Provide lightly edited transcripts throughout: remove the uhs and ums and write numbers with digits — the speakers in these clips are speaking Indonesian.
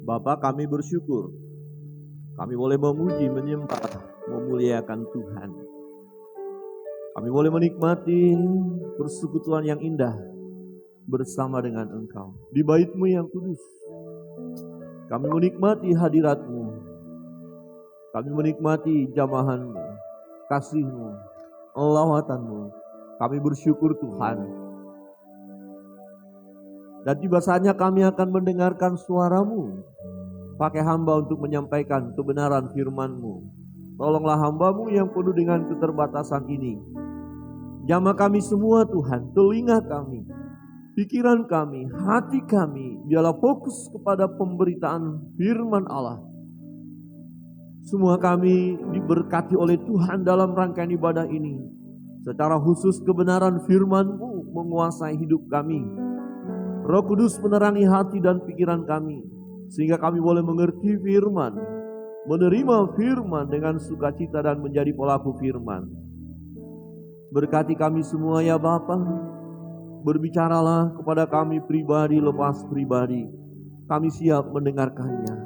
Bapa, kami bersyukur. Kami boleh memuji, menyembah, memuliakan Tuhan. Kami boleh menikmati persekutuan yang indah bersama dengan Engkau di bait-Mu yang kudus. Kami menikmati hadirat-Mu. Kami menikmati jamahan-Mu, kasih-Mu, lawatan-Mu. Kami bersyukur Tuhan. Dan tiba saatnya kami akan mendengarkan suara-Mu. Pakai hamba untuk menyampaikan kebenaran firman-Mu. Tolonglah hamba-Mu yang penuh dengan keterbatasan ini. Jamah kami semua Tuhan, telinga kami, pikiran kami, hati kami, biarlah fokus kepada pemberitaan firman Allah. Semua kami diberkati oleh Tuhan dalam rangkaian ibadah ini. Secara khusus kebenaran firman-Mu menguasai hidup kami. Roh Kudus menerangi hati dan pikiran kami, sehingga kami boleh mengerti firman, menerima firman dengan sukacita dan menjadi pelaku firman. Berkati kami semua ya Bapa. Berbicaralah kepada kami pribadi lepas pribadi. Kami siap mendengarkannya.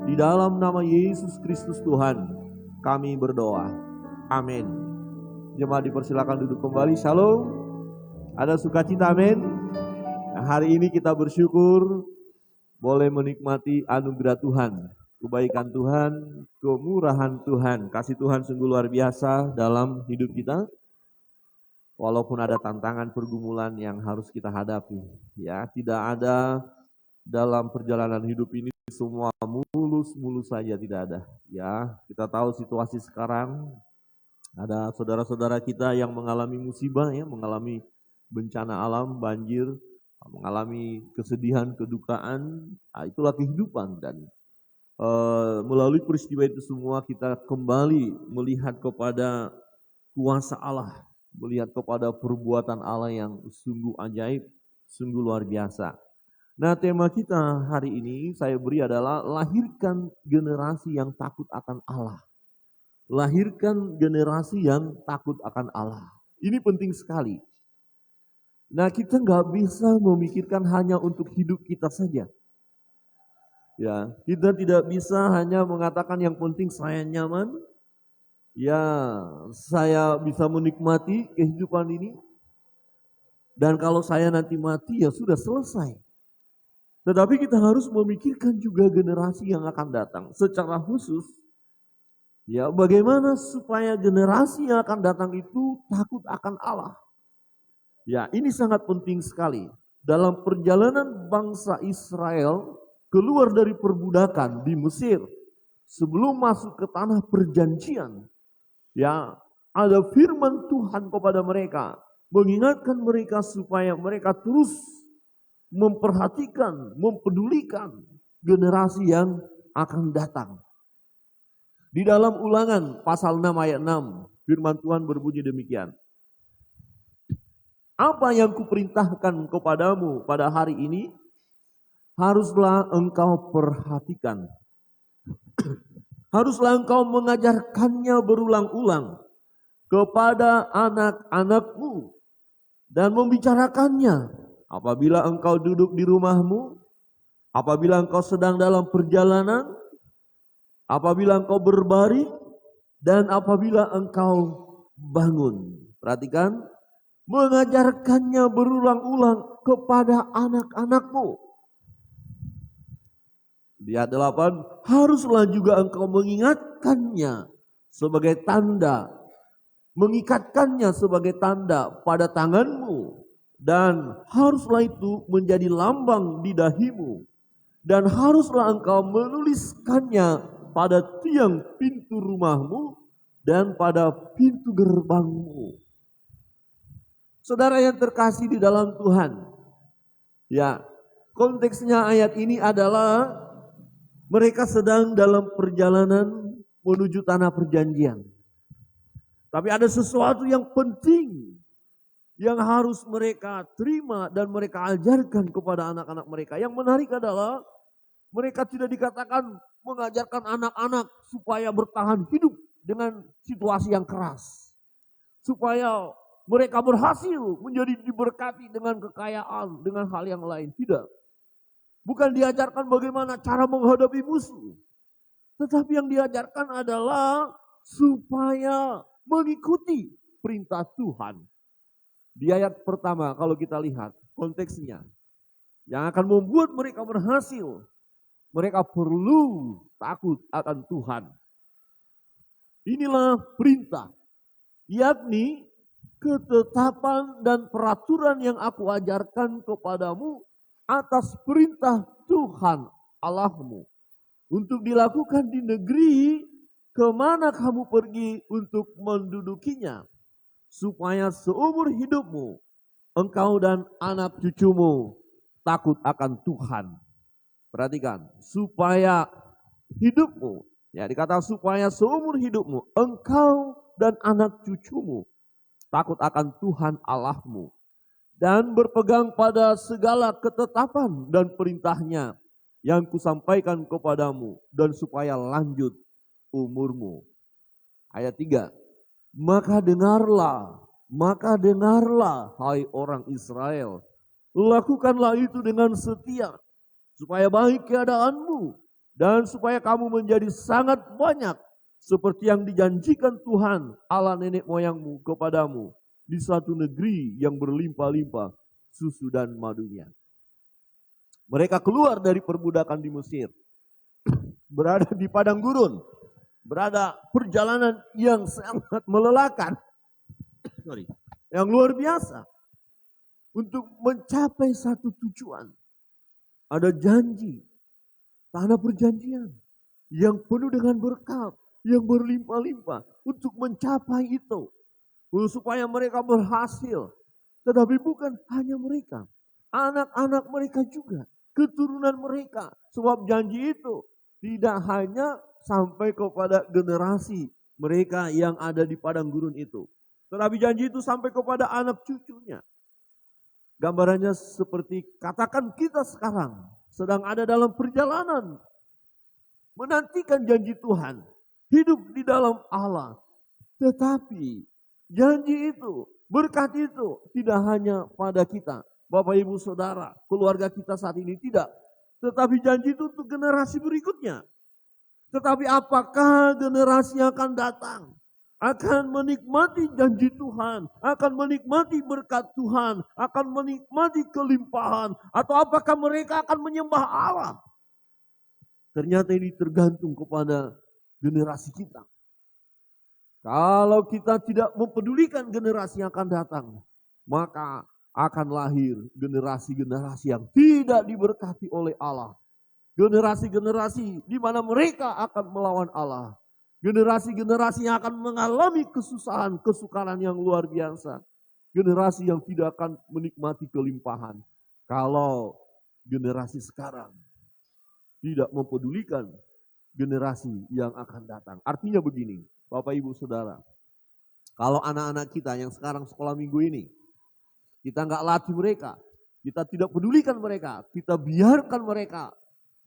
Di dalam nama Yesus Kristus Tuhan kami berdoa. Amin. Jemaat dipersilakan duduk kembali. Shalom. Ada sukacita, amin. Nah, hari ini kita bersyukur boleh menikmati anugerah Tuhan, kebaikan Tuhan, kemurahan Tuhan. Kasih Tuhan sungguh luar biasa dalam hidup kita. Walaupun ada tantangan pergumulan yang harus kita hadapi, ya, tidak ada dalam perjalanan hidup ini semua mulus-mulus saja, tidak ada. Ya, kita tahu situasi sekarang, ada saudara-saudara kita yang mengalami musibah, ya, mengalami bencana alam, banjir, mengalami kesedihan, kedukaan. Nah, itulah kehidupan dan melalui peristiwa itu semua kita kembali melihat kepada kuasa Allah. Melihat kepada perbuatan Allah yang sungguh ajaib, sungguh luar biasa. Nah, tema kita hari ini saya beri adalah lahirkan generasi yang takut akan Allah. Lahirkan generasi yang takut akan Allah. Ini penting sekali. Nah, kita nggak bisa memikirkan hanya untuk hidup kita saja. Ya, kita tidak bisa hanya mengatakan yang penting saya nyaman. Ya, saya bisa menikmati kehidupan ini. Dan kalau saya nanti mati, ya sudah selesai. Tetapi kita harus memikirkan juga generasi yang akan datang. Secara khusus, ya, bagaimana supaya generasi yang akan datang itu takut akan Allah. Ya, ini sangat penting sekali. Dalam perjalanan bangsa Israel keluar dari perbudakan di Mesir, sebelum masuk ke tanah perjanjian, ya, ada firman Tuhan kepada mereka, mengingatkan mereka supaya mereka terus memperhatikan, mempedulikan generasi yang akan datang. Di dalam Ulangan pasal 6 ayat 6, firman Tuhan berbunyi demikian. Apa yang kuperintahkan kepadamu pada hari ini, haruslah engkau perhatikan. Haruslah engkau mengajarkannya berulang-ulang kepada anak-anakmu dan membicarakannya apabila engkau duduk di rumahmu, apabila engkau sedang dalam perjalanan, apabila engkau berbaring, dan apabila engkau bangun. Perhatikan, mengajarkannya berulang-ulang kepada anak-anakmu. Di ayat 8, haruslah juga engkau mengingatkannya sebagai tanda, mengikatkannya sebagai tanda pada tanganmu, dan haruslah itu menjadi lambang di dahimu, dan haruslah engkau menuliskannya pada tiang pintu rumahmu dan pada pintu gerbangmu. Saudara yang terkasih di dalam Tuhan, ya, konteksnya ayat ini adalah mereka sedang dalam perjalanan menuju tanah perjanjian. Tapi ada sesuatu yang penting yang harus mereka terima dan mereka ajarkan kepada anak-anak mereka. Yang menarik adalah mereka tidak dikatakan mengajarkan anak-anak supaya bertahan hidup dengan situasi yang keras. Supaya mereka berhasil menjadi diberkati dengan kekayaan, dengan hal yang lain. Tidak. Bukan diajarkan bagaimana cara menghadapi musuh. Tetapi yang diajarkan adalah supaya mengikuti perintah Tuhan. Di ayat pertama kalau kita lihat konteksnya. Yang akan membuat mereka berhasil. Mereka perlu takut akan Tuhan. Inilah perintah. Yakni ketetapan dan peraturan yang aku ajarkan kepadamu atas perintah Tuhan Allahmu. Untuk dilakukan di negeri kemana kamu pergi untuk mendudukinya. Supaya seumur hidupmu, engkau dan anak cucumu takut akan Tuhan. Perhatikan, supaya hidupmu, ya dikata supaya seumur hidupmu, engkau dan anak cucumu takut akan Tuhan Allahmu. Dan berpegang pada segala ketetapan dan perintahnya yang kusampaikan kepadamu, dan supaya lanjut umurmu. Ayat 3. Maka dengarlah hai orang Israel, lakukanlah itu dengan setia, supaya baik keadaanmu, dan supaya kamu menjadi sangat banyak, seperti yang dijanjikan Tuhan Allah nenek moyangmu kepadamu, di suatu negeri yang berlimpah-limpah susu dan madunya. Mereka keluar dari perbudakan di Mesir, berada di padang gurun, berada perjalanan yang sangat melelahkan, yang luar biasa, untuk mencapai satu tujuan. Ada janji, tanah perjanjian yang penuh dengan berkat, yang berlimpah-limpah untuk mencapai itu. Supaya mereka berhasil. Tetapi bukan hanya mereka, anak-anak mereka juga, keturunan mereka. Sebab janji itu tidak hanya sampai kepada generasi mereka yang ada di padang gurun itu. Tetapi janji itu sampai kepada anak cucunya. Gambarannya seperti katakan kita sekarang sedang ada dalam perjalanan menantikan janji Tuhan, hidup di dalam Allah. Tetapi janji itu, berkat itu tidak hanya pada kita, Bapak Ibu Saudara, keluarga kita saat ini, tidak. Tetapi janji itu untuk generasi berikutnya. Tetapi apakah generasi yang akan datang akan menikmati janji Tuhan, akan menikmati berkat Tuhan, akan menikmati kelimpahan, atau apakah mereka akan menyembah Allah? Ternyata ini tergantung kepada generasi kita. Kalau kita tidak mempedulikan generasi yang akan datang, maka akan lahir generasi-generasi yang tidak diberkati oleh Allah. Generasi-generasi di mana mereka akan melawan Allah. Generasi-generasi yang akan mengalami kesusahan, kesukaran yang luar biasa. Generasi yang tidak akan menikmati kelimpahan. Kalau generasi sekarang tidak mempedulikan generasi yang akan datang. Artinya begini, Bapak Ibu Saudara, kalau anak-anak kita yang sekarang sekolah minggu ini, kita nggak latih mereka, kita tidak pedulikan mereka, kita biarkan mereka,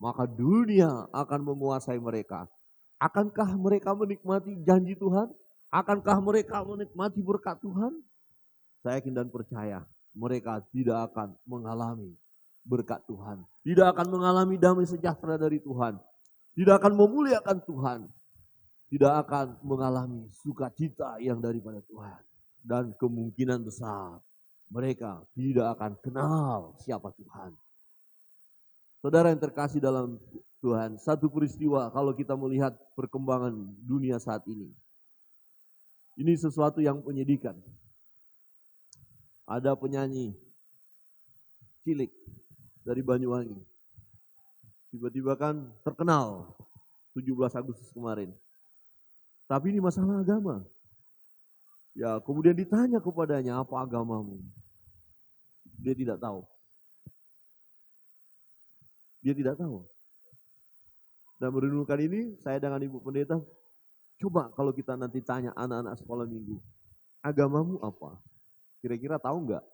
maka dunia akan menguasai mereka. Akankah mereka menikmati janji Tuhan? Akankah mereka menikmati berkat Tuhan? Saya yakin dan percaya mereka tidak akan mengalami berkat Tuhan. Tidak akan mengalami damai sejahtera dari Tuhan. Tidak akan memuliakan Tuhan. Tidak akan mengalami sukacita yang daripada Tuhan. Dan kemungkinan besar mereka tidak akan kenal siapa Tuhan. Saudara yang terkasih dalam Tuhan, satu peristiwa kalau kita melihat perkembangan dunia saat ini. Ini sesuatu yang menyedihkan. Ada penyanyi cilik dari Banyuwangi. Tiba-tiba kan terkenal 17 Agustus kemarin. Tapi ini masalah agama. Ya, kemudian ditanya kepadanya, apa agamamu? Dia tidak tahu. Dia tidak tahu. Dan merenungkan ini, saya dengan Ibu Pendeta, coba kalau kita nanti tanya anak-anak sekolah minggu, agamamu apa? Kira-kira tahu enggak?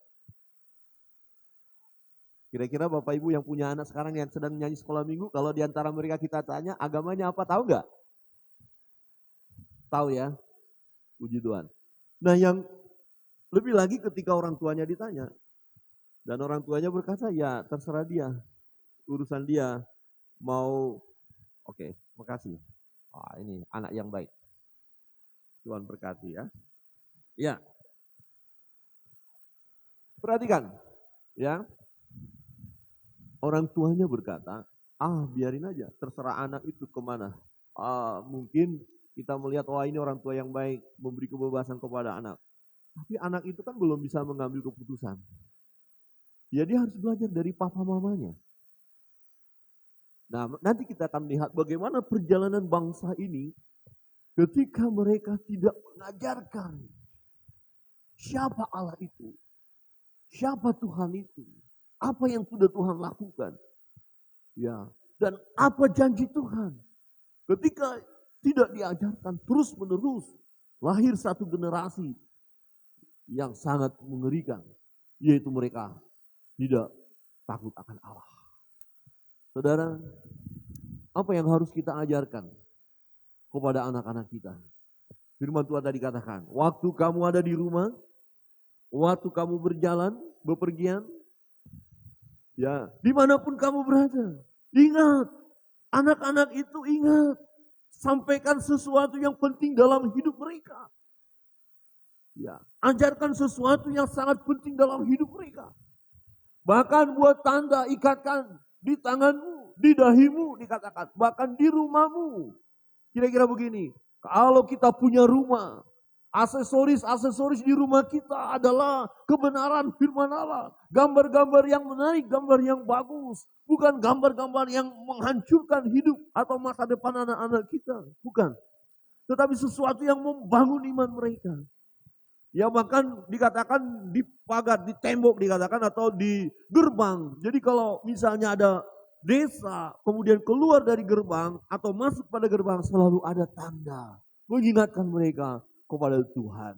Kira-kira Bapak Ibu yang punya anak sekarang yang sedang nyanyi sekolah minggu, kalau diantara mereka kita tanya agamanya apa, tahu enggak? Tahu ya? Puji Tuhan. Nah yang lebih lagi ketika orang tuanya ditanya, dan orang tuanya berkata, ya terserah dia. urusan dia mau. Oke, makasih. Ini anak yang baik. Tuhan berkati ya. Ya. Perhatikan ya. Orang tuanya berkata, biarin aja, terserah anak itu kemana. Mungkin kita melihat, ini orang tua yang baik, memberi kebebasan kepada anak. Tapi anak itu kan belum bisa mengambil keputusan. Ya dia harus belajar dari papa mamanya. Nah, nanti kita akan lihat bagaimana perjalanan bangsa ini ketika mereka tidak mengajarkan siapa Allah itu, siapa Tuhan itu, apa yang sudah Tuhan lakukan. Ya, dan apa janji Tuhan. Ketika tidak diajarkan terus-menerus, lahir satu generasi yang sangat mengerikan, yaitu mereka tidak takut akan Allah. Saudara, apa yang harus kita ajarkan kepada anak-anak kita? Firman Tuhan tadi katakan, waktu kamu ada di rumah, waktu kamu berjalan, bepergian, ya, dimanapun kamu berada, ingat, anak-anak itu ingat, sampaikan sesuatu yang penting dalam hidup mereka. Ya, ajarkan sesuatu yang sangat penting dalam hidup mereka. Bahkan buat tanda, ikatkan di tanganmu, di dahimu dikatakan, bahkan di rumahmu. Kira-kira begini, kalau kita punya rumah, aksesoris di rumah kita adalah kebenaran firman Allah. Gambar-gambar yang menarik, gambar yang bagus. Bukan gambar-gambar yang menghancurkan hidup atau masa depan anak-anak kita. Bukan. Tetapi sesuatu yang membangun iman mereka. Ya bahkan dikatakan di pagar, di tembok dikatakan, atau di gerbang. Jadi kalau misalnya ada desa, kemudian keluar dari gerbang atau masuk pada gerbang, selalu ada tanda mengingatkan mereka kepada Tuhan.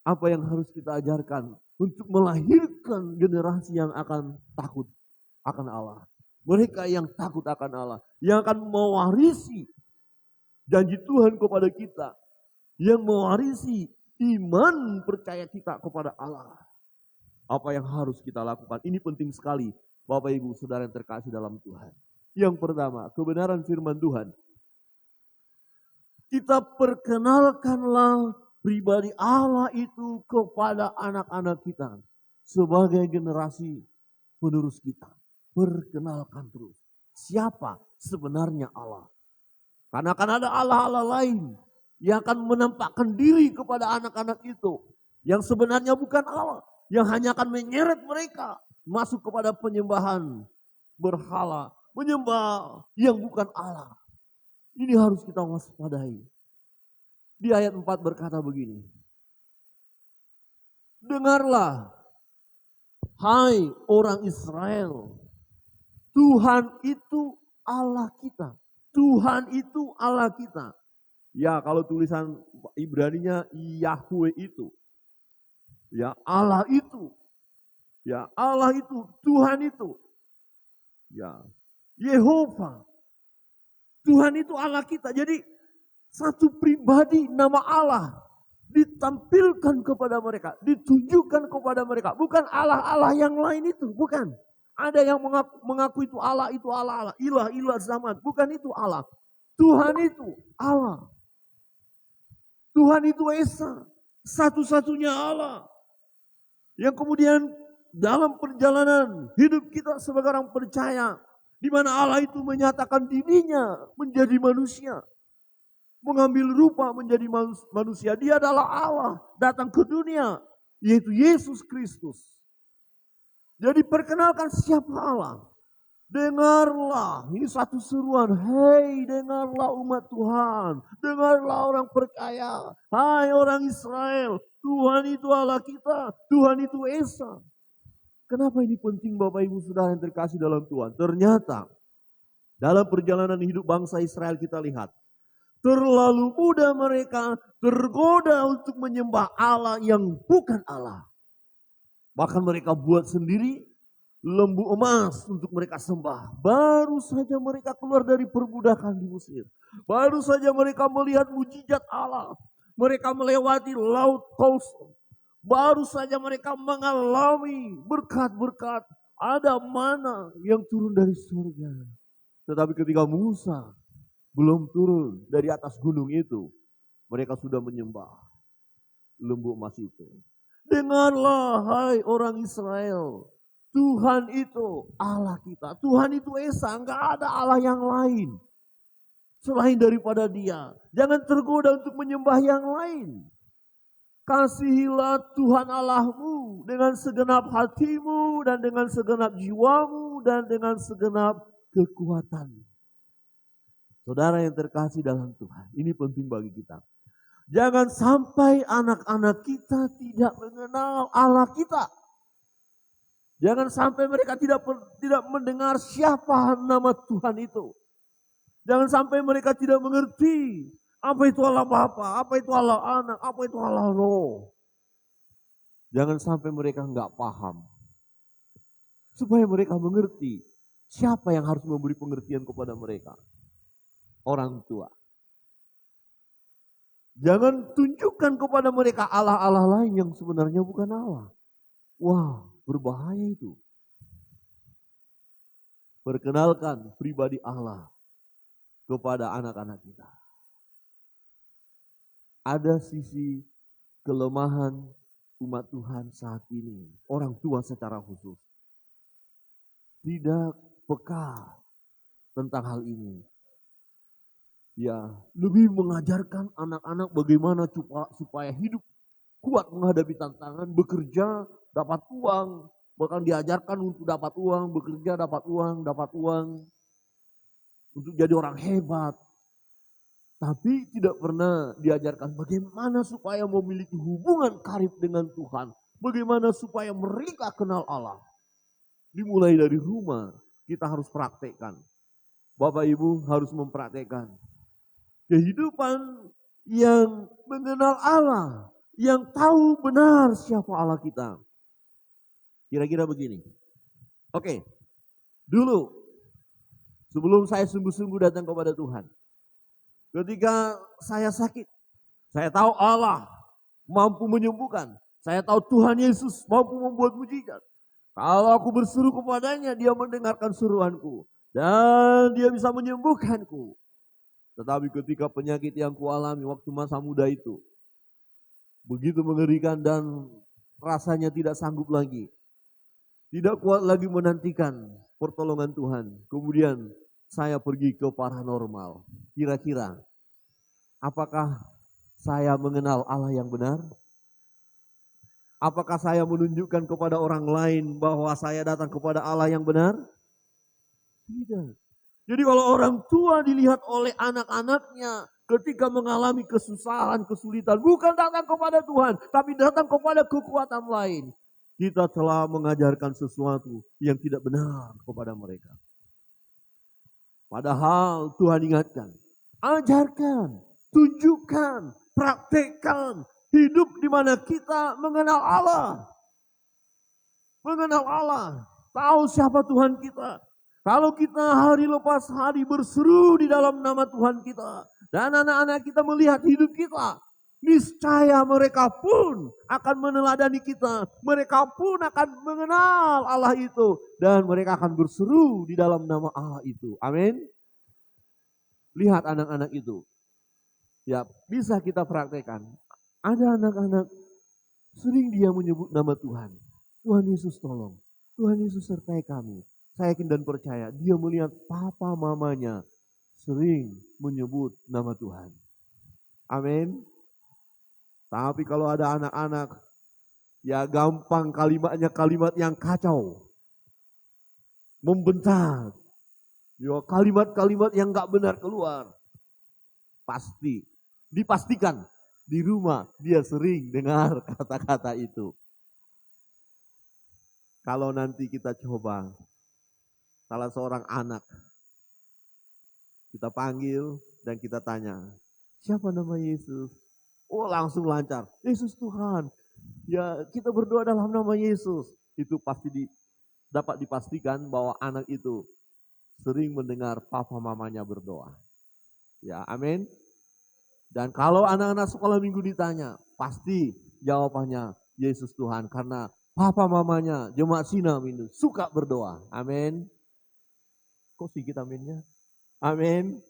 Apa yang harus kita ajarkan untuk melahirkan generasi yang akan takut akan Allah. Mereka yang takut akan Allah, yang akan mewarisi janji Tuhan kepada kita, yang mewarisi iman percaya kita kepada Allah. Apa yang harus kita lakukan? Ini penting sekali, Bapak Ibu Saudara yang terkasih dalam Tuhan. Yang pertama, kebenaran firman Tuhan. Kita perkenalkanlah pribadi Allah itu kepada anak-anak kita sebagai generasi penerus kita. Perkenalkan terus siapa sebenarnya Allah. Karena akan ada Allah-Allah lain yang akan menampakkan diri kepada anak-anak itu, yang sebenarnya bukan Allah, yang hanya akan menyeret mereka masuk kepada penyembahan berhala, menyembah yang bukan Allah. Ini harus kita waspadai. Di ayat 4 berkata begini, dengarlah, hai orang Israel, Tuhan itu Allah kita. Tuhan itu Allah kita. Ya, kalau tulisan Ibraninya Yahweh itu. Ya, Allah itu. Ya, Allah itu, Tuhan itu. Ya, Yehova. Tuhan itu Allah kita. Jadi satu pribadi nama Allah ditampilkan kepada mereka, ditunjukkan kepada mereka. Bukan Allah-Allah yang lain itu, bukan. Ada yang mengaku itu Allah, ilah zaman. Bukan itu Allah. Tuhan itu Allah. Tuhan itu Esa, satu-satunya Allah. Yang kemudian dalam perjalanan hidup kita sebagai orang percaya, di mana Allah itu menyatakan dirinya menjadi manusia, mengambil rupa menjadi manusia. Dia adalah Allah datang ke dunia, yaitu Yesus Kristus. Jadi perkenalkan siapa Allah. Dengarlah, ini satu seruan, hei dengarlah umat Tuhan, dengarlah orang percaya, hai orang Israel, Tuhan itu Allah kita, Tuhan itu Esa. Kenapa ini penting Bapak Ibu Saudara yang terkasih dalam Tuhan? Ternyata dalam perjalanan hidup bangsa Israel kita lihat, terlalu mudah mereka tergoda untuk menyembah Allah yang bukan Allah. Bahkan mereka buat sendiri lembu emas untuk mereka sembah. Baru saja mereka keluar dari perbudakan di Mesir. Baru saja mereka melihat mujizat Allah. Mereka melewati laut Kosong. Baru saja mereka mengalami berkat-berkat ada mana yang turun dari surga. Tetapi ketika Musa belum turun dari atas gunung itu, mereka sudah menyembah lembu emas itu. Dengarlah hai orang Israel, Tuhan itu Allah kita. Tuhan itu Esa, enggak ada Allah yang lain selain daripada Dia. Jangan tergoda untuk menyembah yang lain. Kasihilah Tuhan Allahmu dengan segenap hatimu dan dengan segenap jiwamu dan dengan segenap kekuatanmu. Saudara yang terkasih dalam Tuhan, ini penting bagi kita. Jangan sampai anak-anak kita tidak mengenal Allah kita. Jangan sampai mereka tidak mendengar siapa nama Tuhan itu. Jangan sampai mereka tidak mengerti apa itu Allah Bapa, apa itu Allah Anak, apa itu Allah Roh. Jangan sampai mereka enggak paham. Supaya mereka mengerti siapa yang harus memberi pengertian kepada mereka. Orang tua. Jangan tunjukkan kepada mereka Allah-Allah lain yang sebenarnya bukan Allah. Wah, berbahaya itu. Perkenalkan pribadi Allah kepada anak-anak kita. Ada sisi kelemahan umat Tuhan saat ini, orang tua secara khusus, tidak peka tentang hal ini. Ya, lebih mengajarkan anak-anak bagaimana supaya hidup kuat menghadapi tantangan, bekerja, dapat uang, bahkan diajarkan untuk dapat uang, bekerja, dapat uang, untuk jadi orang hebat. Tapi tidak pernah diajarkan bagaimana supaya memiliki hubungan karib dengan Tuhan. Bagaimana supaya mereka kenal Allah. Dimulai dari rumah, kita harus praktekkan. Bapak Ibu harus mempraktekkan. Kehidupan yang mengenal Allah. Yang tahu benar siapa Allah kita. Kira-kira begini. Oke, dulu sebelum saya sungguh-sungguh datang kepada Tuhan. Ketika saya sakit, saya tahu Allah mampu menyembuhkan. Saya tahu Tuhan Yesus mampu membuat mujizat. Kalau aku berseru kepadanya, Dia mendengarkan seruanku. Dan Dia bisa menyembuhkanku. Tetapi ketika penyakit yang kualami waktu masa muda itu, begitu mengerikan dan rasanya tidak sanggup lagi. Tidak kuat lagi menantikan pertolongan Tuhan. Kemudian saya pergi ke paranormal. Kira-kira apakah saya mengenal Allah yang benar? Apakah saya menunjukkan kepada orang lain bahwa saya datang kepada Allah yang benar? Tidak. Jadi kalau orang tua dilihat oleh anak-anaknya ketika mengalami kesusahan, kesulitan, bukan datang kepada Tuhan, tapi datang kepada kekuatan lain. Kita telah mengajarkan sesuatu yang tidak benar kepada mereka. Padahal Tuhan ingatkan, ajarkan, tunjukkan, praktekkan hidup di mana kita mengenal Allah. Mengenal Allah, tahu siapa Tuhan kita. Kalau kita hari lepas hari berseru di dalam nama Tuhan kita, dan anak-anak kita melihat hidup kita, niscaya mereka pun akan meneladani kita. Mereka pun akan mengenal Allah itu. Dan mereka akan berseru di dalam nama Allah itu. Amin. Lihat anak-anak itu. Ya, bisa kita praktekkan. Ada anak-anak sering dia menyebut nama Tuhan. Tuhan Yesus tolong. Tuhan Yesus sertai kami. Saya yakin dan percaya dia melihat papa mamanya sering menyebut nama Tuhan. Amin. Tapi kalau ada anak-anak, ya gampang kalimatnya kalimat yang kacau. Membentak. Ya kalimat-kalimat yang gak benar keluar. Pasti, dipastikan di rumah dia sering dengar kata-kata itu. Kalau nanti kita coba, salah seorang anak, kita panggil dan kita tanya, siapa nama Yesus? Oh langsung lancar, Yesus Tuhan. Ya kita berdoa dalam nama Yesus. Itu pasti dapat dipastikan bahwa anak itu sering mendengar papa mamanya berdoa. Ya amin. Dan kalau anak-anak sekolah minggu ditanya, pasti jawabannya Yesus Tuhan. Karena papa mamanya, jemaat Sinam itu suka berdoa. Amin. Kok sedikit aminnya? Amin.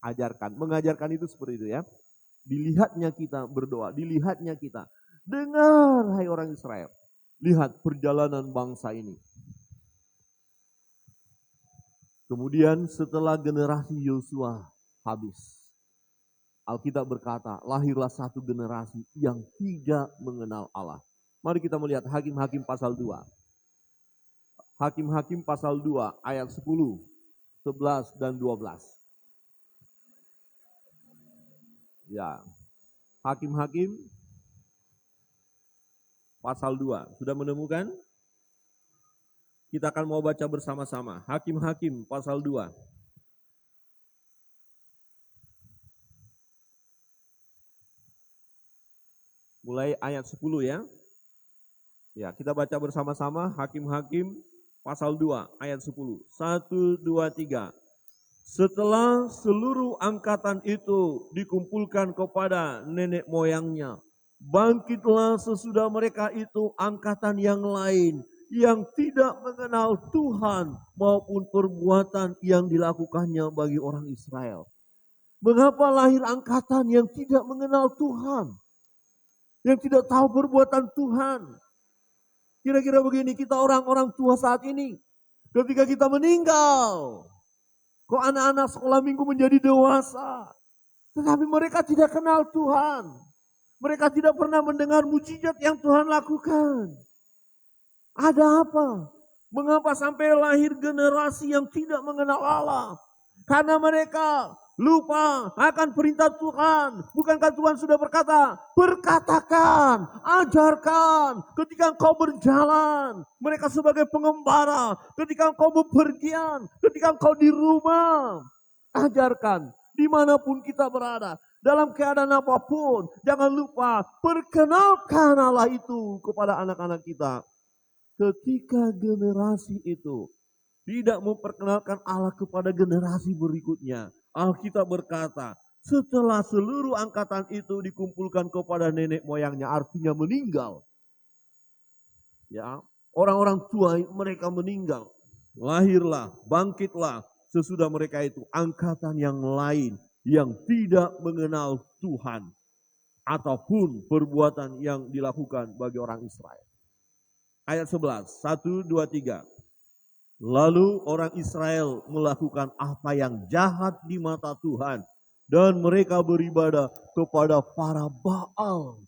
Ajarkan, mengajarkan itu seperti itu ya. Dilihatnya kita berdoa, dilihatnya kita. Dengar hai orang Israel, lihat perjalanan bangsa ini. Kemudian setelah generasi Yosua habis, Alkitab berkata, lahirlah satu generasi yang tidak mengenal Allah. Mari kita melihat Hakim-Hakim pasal 2. Hakim-Hakim pasal 2 ayat 10, 11 dan 12. Ya. Hakim-Hakim pasal 2. Sudah menemukan? Kita akan mau baca bersama-sama. Hakim-Hakim pasal 2. Mulai ayat 10 ya. Ya, kita baca bersama-sama Hakim-Hakim pasal 2 ayat 10. 1, 2, 3. Setelah seluruh angkatan itu dikumpulkan kepada nenek moyangnya, bangkitlah sesudah mereka itu angkatan yang lain yang tidak mengenal Tuhan maupun perbuatan yang dilakukannya bagi orang Israel. Mengapa lahir angkatan yang tidak mengenal Tuhan? Yang tidak tahu perbuatan Tuhan. Kira-kira begini, kita orang-orang tua saat ini, ketika kita meninggal, kok anak-anak sekolah minggu menjadi dewasa, tetapi mereka tidak kenal Tuhan. Mereka tidak pernah mendengar mujizat yang Tuhan lakukan. Ada apa? Mengapa sampai lahir generasi yang tidak mengenal Allah? Karena mereka lupa akan perintah Tuhan. Bukankah Tuhan sudah berkata, berkatakan, ajarkan ketika engkau berjalan. Mereka sebagai pengembara, ketika engkau bepergian, ketika engkau di rumah. Ajarkan, dimanapun kita berada, dalam keadaan apapun, jangan lupa perkenalkan Allah itu kepada anak-anak kita. Ketika generasi itu tidak memperkenalkan Allah kepada generasi berikutnya, Alkitab berkata, setelah seluruh angkatan itu dikumpulkan kepada nenek moyangnya, artinya meninggal. Ya, orang-orang tua mereka meninggal. Lahirlah, bangkitlah sesudah mereka itu angkatan yang lain yang tidak mengenal Tuhan ataupun perbuatan yang dilakukan bagi orang Israel. Ayat 11, 1, 2, 3. Lalu orang Israel melakukan apa yang jahat di mata Tuhan dan mereka beribadah kepada para Baal.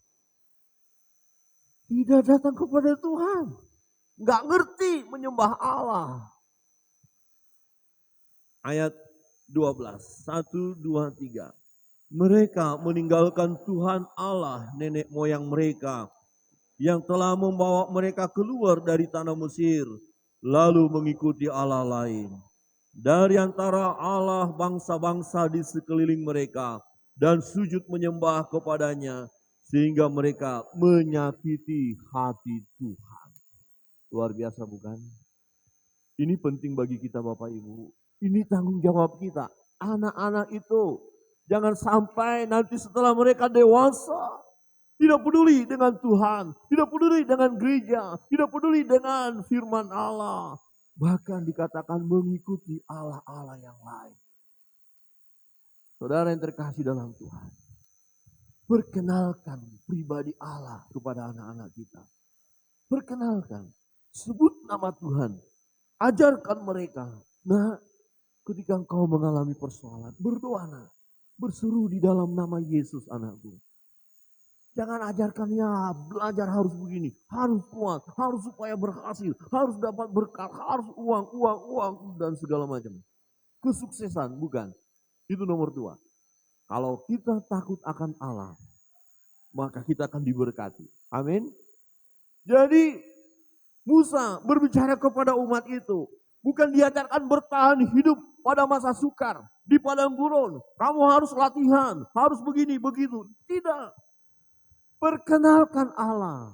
Tidak datang kepada Tuhan. Nggak ngerti menyembah Allah. Ayat 12, 1, 2, 3. Mereka meninggalkan Tuhan Allah nenek moyang mereka yang telah membawa mereka keluar dari tanah Mesir, lalu mengikuti Allah lain dari antara Allah bangsa-bangsa di sekeliling mereka dan sujud menyembah kepadanya sehingga mereka menyakiti hati Tuhan. Luar biasa bukan? Ini penting bagi kita Bapak Ibu. Ini tanggung jawab kita. Anak-anak itu jangan sampai nanti setelah mereka dewasa tidak peduli dengan Tuhan, tidak peduli dengan gereja, tidak peduli dengan firman Allah. Bahkan dikatakan mengikuti Allah-Allah yang lain. Saudara yang terkasih dalam Tuhan, perkenalkan pribadi Allah kepada anak-anak kita. Perkenalkan, sebut nama Tuhan, ajarkan mereka. Nah, ketika engkau mengalami persoalan, berdoalah, berseru di dalam nama Yesus anakku. Jangan ajarkan ya belajar harus begini, harus kuat, harus supaya berhasil, harus dapat berkat, harus uang, dan segala macam. Kesuksesan bukan, itu nomor 2. Kalau kita takut akan Allah, maka kita akan diberkati. Amin. Jadi Musa berbicara kepada umat itu, bukan diajarkan bertahan hidup pada masa sukar, di padang gurun. Kamu harus latihan, harus begini, begitu. Tidak. Perkenalkan Allah.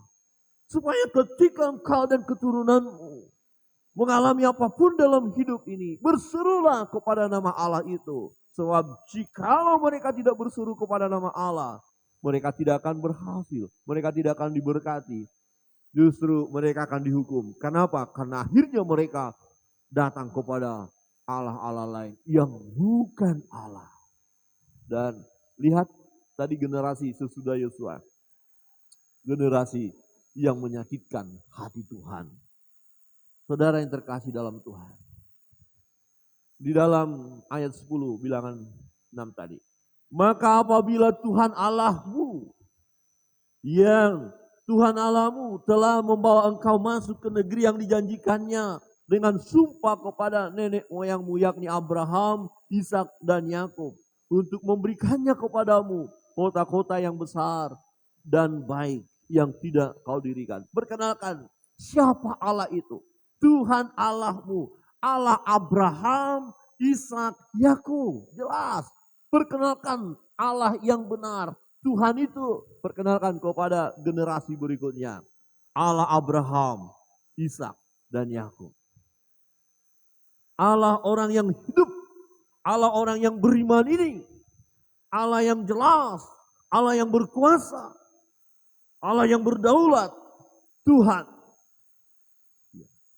Supaya ketika engkau dan keturunanmu mengalami apapun dalam hidup ini, berserulah kepada nama Allah itu. Sebab jikalau mereka tidak berseru kepada nama Allah, mereka tidak akan berhasil, mereka tidak akan diberkati. Justru mereka akan dihukum. Kenapa? Karena akhirnya mereka datang kepada Allah-Allah lain yang bukan Allah. Dan lihat tadi generasi sesudah Yosua. Generasi yang menyakitkan hati Tuhan. Saudara yang terkasih dalam Tuhan. Di dalam ayat 10 bilangan 6 tadi. Maka apabila Tuhan Allahmu yang Tuhan Allahmu telah membawa engkau masuk ke negeri yang dijanjikannya dengan sumpah kepada nenek moyangmu yakni Abraham, Ishak dan Yakub untuk memberikannya kepadamu kota-kota yang besar dan baik yang tidak kau dirikan. Perkenalkan siapa Allah itu? Tuhan Allahmu, Allah Abraham, Ishak, Yakub. Jelas. Perkenalkan Allah yang benar. Tuhan itu perkenalkan kepada generasi berikutnya. Allah Abraham, Ishak, dan Yakub. Allah orang yang hidup. Allah orang yang beriman ini. Allah yang jelas. Allah yang berkuasa. Allah yang berdaulat. Tuhan.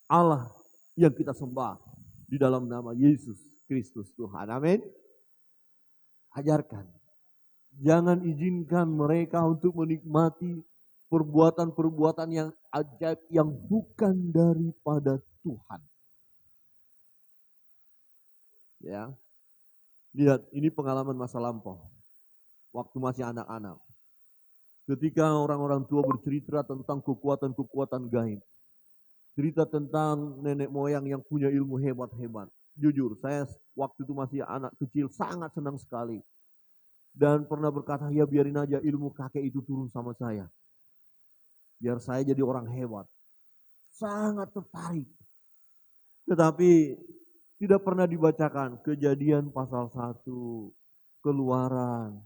Allah yang kita sembah di dalam nama Yesus Kristus Tuhan. Amin. Ajarkan. Jangan izinkan mereka untuk menikmati perbuatan-perbuatan yang ajaib yang bukan daripada Tuhan. Ya. Lihat, ini pengalaman masa lampau. Waktu masih anak-anak. Ketika orang-orang tua bercerita tentang kekuatan-kekuatan gaib. Cerita tentang nenek moyang yang punya ilmu hebat-hebat. Jujur, saya waktu itu masih anak kecil sangat senang sekali. Dan pernah berkata, ya biarin aja ilmu kakek itu turun sama saya. Biar saya jadi orang hebat. Sangat tertarik. Tetapi tidak pernah dibacakan Kejadian pasal 1, Keluaran,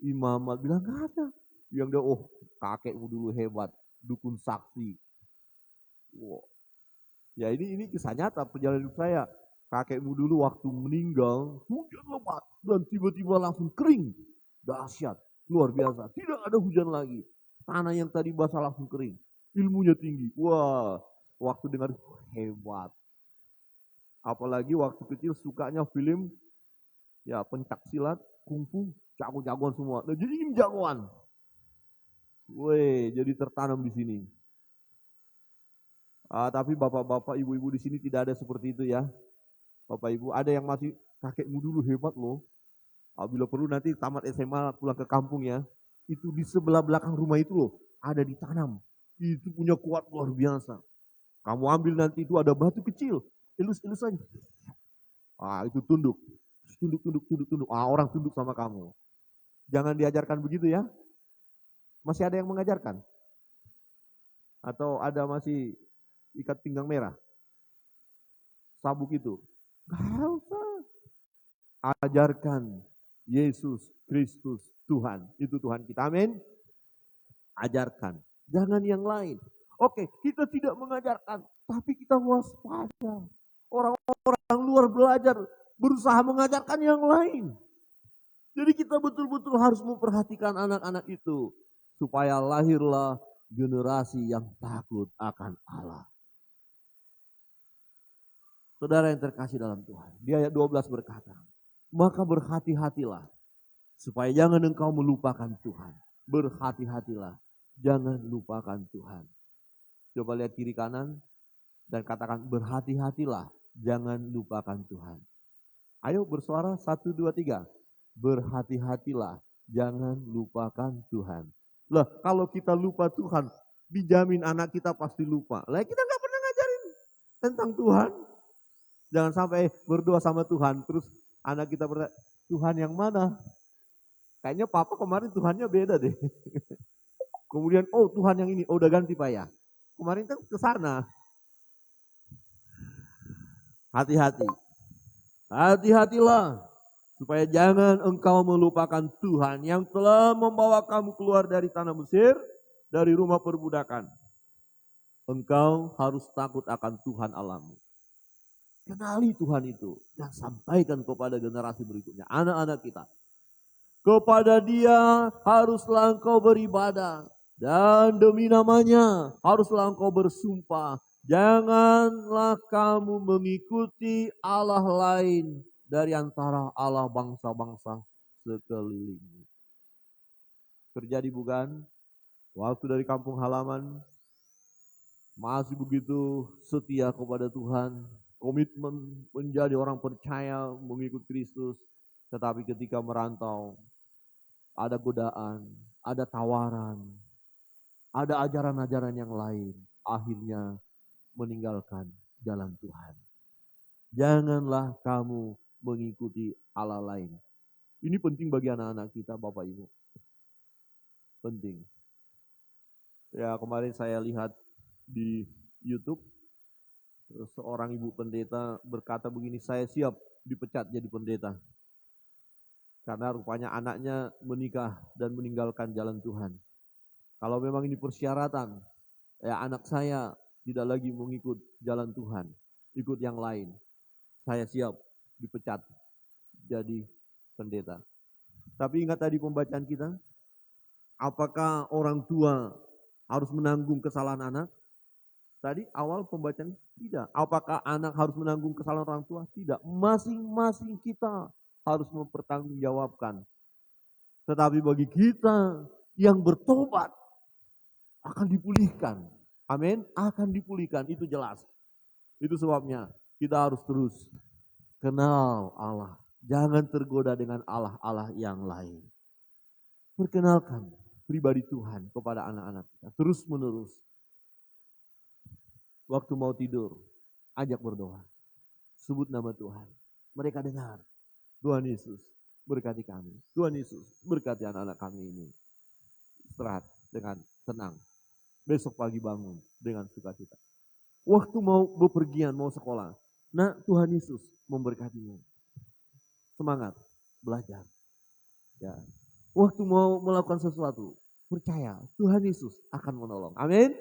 Imamat, bilang gak ada. Yang dia, oh kakekmu dulu hebat, dukun saksi. Wow. Ya ini kisah nyata perjalanan hidup saya. Kakekmu dulu waktu meninggal, hujan lebat dan tiba-tiba langsung kering. Dahsyat, luar biasa. Tidak ada hujan lagi. Tanah yang tadi basah langsung kering. Ilmunya tinggi. Wah, waktu dengar hebat. Apalagi waktu kecil sukanya film ya pencak silat, kungfu, jago-jagoan semua. Nah, jadi ini jagoan. Weh, jadi tertanam di sini. Tapi bapak-bapak, ibu-ibu di sini tidak ada seperti itu ya. Bapak ibu, ada yang masih kakekmu dulu hebat loh. Bila perlu nanti tamat SMA pulang ke kampung ya. Itu di sebelah belakang rumah itu loh, ada ditanam. Itu punya kuat luar biasa. Kamu ambil nanti itu ada batu kecil, elus-elus aja. Itu tunduk. Tunduk. Orang tunduk sama kamu. Jangan diajarkan begitu ya. Masih ada yang mengajarkan? Atau ada masih ikat pinggang merah? Sabuk itu? Gak usah. Ajarkan Yesus Kristus Tuhan. Itu Tuhan kita. Amin. Ajarkan. Jangan yang lain. Oke, kita tidak mengajarkan. Tapi kita waspada. Orang-orang luar belajar. Berusaha mengajarkan yang lain. Jadi kita betul-betul harus memperhatikan anak-anak itu. Supaya lahirlah generasi yang takut akan Allah. Saudara yang terkasih dalam Tuhan. Di ayat 12 berkata. Maka berhati-hatilah, supaya jangan engkau melupakan Tuhan. Berhati-hatilah, jangan lupakan Tuhan. Coba lihat kiri kanan, dan katakan berhati-hatilah, jangan lupakan Tuhan. Ayo bersuara, 1, 2, 3. Berhati-hatilah, jangan lupakan Tuhan. Lah kalau kita lupa Tuhan, dijamin anak kita pasti lupa. Lah kita gak pernah ngajarin tentang Tuhan. Jangan sampai berdoa sama Tuhan, terus anak kita bertanya, Tuhan yang mana? Kayaknya papa kemarin Tuhannya beda deh. Kemudian, oh Tuhan yang ini, oh udah ganti Pak ya. Kemarin kan ke sana. Hati-hati. Hati-hatilah. Supaya jangan engkau melupakan Tuhan yang telah membawa kamu keluar dari tanah Mesir, dari rumah perbudakan. Engkau harus takut akan Tuhan Allahmu. Kenali Tuhan itu dan sampaikan kepada generasi berikutnya, anak-anak kita. Kepada Dia haruslah engkau beribadah. Dan demi namanya haruslah engkau bersumpah. Janganlah kamu mengikuti Allah lain dari antara Allah bangsa-bangsa sekelilingmu. Terjadi bukan? Waktu dari kampung halaman masih begitu setia kepada Tuhan, komitmen menjadi orang percaya mengikut Kristus. Tetapi ketika merantau, ada godaan, ada tawaran, ada ajaran-ajaran yang lain. Akhirnya meninggalkan jalan Tuhan. Janganlah kamu mengikuti Allah lain. Ini penting bagi anak-anak kita, Bapak Ibu. Penting. Ya, kemarin saya lihat di YouTube, seorang ibu pendeta berkata begini, saya siap dipecat jadi pendeta. Karena rupanya anaknya menikah dan meninggalkan jalan Tuhan. Kalau memang ini persyaratan, ya anak saya tidak lagi mengikut jalan Tuhan, ikut yang lain. Saya siap dipecat jadi pendeta. Tapi ingat tadi pembacaan kita, apakah orang tua harus menanggung kesalahan anak? Tadi awal pembacaan tidak. Apakah anak harus menanggung kesalahan orang tua? Tidak. Masing-masing kita harus mempertanggungjawabkan. Tetapi bagi kita yang bertobat akan dipulihkan. Amin. Akan dipulihkan, itu jelas. Itu sebabnya kita harus terus kenal Allah. Jangan tergoda dengan Allah-Allah yang lain. Perkenalkan pribadi Tuhan kepada anak-anak kita terus menerus. Waktu mau tidur, ajak berdoa. Sebut nama Tuhan. Mereka dengar. Tuhan Yesus berkati kami. Tuhan Yesus berkati anak-anak kami ini. Istirahat dengan tenang. Besok pagi bangun dengan sukacita. Waktu mau bepergian, mau sekolah. Nah, Tuhan Yesus memberkatimu. Semangat, belajar. Ya. Waktu mau melakukan sesuatu, percaya Tuhan Yesus akan menolong. Amin.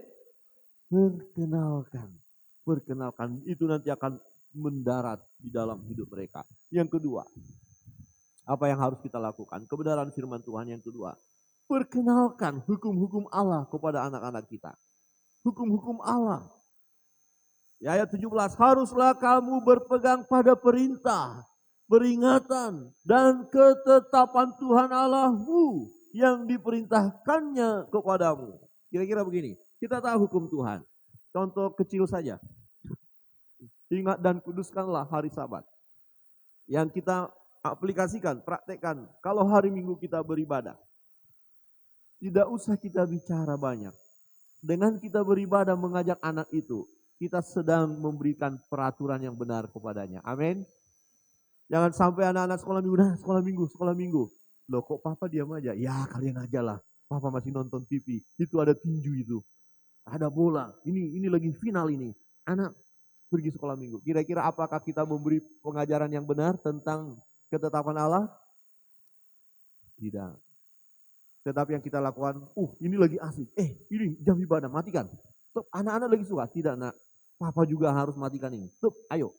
Perkenalkan, itu nanti akan mendarat di dalam hidup mereka. Yang kedua, apa yang harus kita lakukan? Kebenaran firman Tuhan yang kedua, perkenalkan hukum-hukum Allah kepada anak-anak kita. Hukum-hukum Allah. Ya, ayat 17, haruslah kamu berpegang pada perintah, peringatan, dan ketetapan Tuhan Allahmu yang diperintahkannya kepadamu. Kira-kira begini. Kita tahu hukum Tuhan. Contoh kecil saja. Ingat dan kuduskanlah hari Sabat. Yang kita aplikasikan, praktekkan. Kalau hari Minggu kita beribadah. Tidak usah kita bicara banyak. Dengan kita beribadah mengajak anak itu, kita sedang memberikan peraturan yang benar kepadanya. Amin. Jangan sampai anak-anak sekolah minggu, sekolah minggu. Loh kok papa diam aja? Ya kalian aja lah. Papa masih nonton TV. Itu ada tinju itu. Ada bola, ini lagi final ini. Anak pergi sekolah minggu. Kira-kira apakah kita memberi pengajaran yang benar tentang ketetapan Allah? Tidak. Tetapi yang kita lakukan, ini lagi asik. Ini jam ibadah, matikan. Tuh, anak-anak lagi suka. Tidak nak, papa juga harus matikan ini. Tuh, ayo.